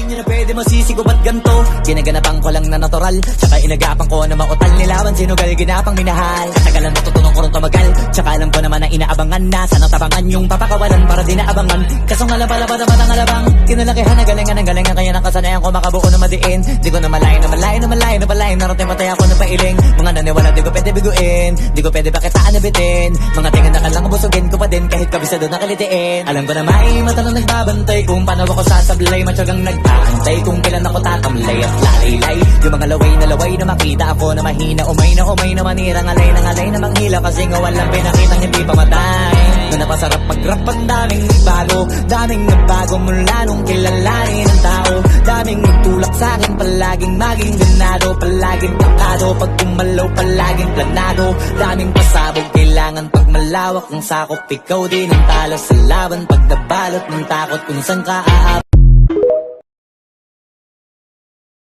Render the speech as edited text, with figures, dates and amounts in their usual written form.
nyo na pwede masisigo ba't ganto? Ginaganapan ko lang na natural, tsaka inagapan ko na mautal nilawan sinugal ginapang minahal. Katagalan matutunan ko rin tumagal, tsaka alam ko naman na inaabangan na sanang tabangan yung papakawalan para di naabangan. Kasong alapalapad ang matang alabang, kinalakihan na galingan ng galingan kaya nakasanayan ko makabuo na madiin. Di ko na malayo na malayo na malayo na palayo narating matay ako na pailing. Mga naniwala di ko pwede biguin, di ko pwede pakitaan na bitin. Mga tingan na kalang busugin ko pa din kahit kabisado na kalitiin. Alam ko na may mata na nagbabantay kung paano ako sasablay, matyagang nagtaantay kung kailan ako tatamlay at lalaylay. Yung mga laway na makita ako na mahina, umay na manirang alay na manghila kasi nga walang pinakitang hindi pamatay. Na napasarap mag-rap ang daming nagbago mula nung kilalanin ang tao. Daming nagtulak sa'kin, palaging maging ganado, palaging plakado, pag kumalaw palaging planado. Daming pasabog, kailangan pag malawak ang sakop, ikaw din ang talo sa laban. Pag nabalot ng takot kung saan ka aabot.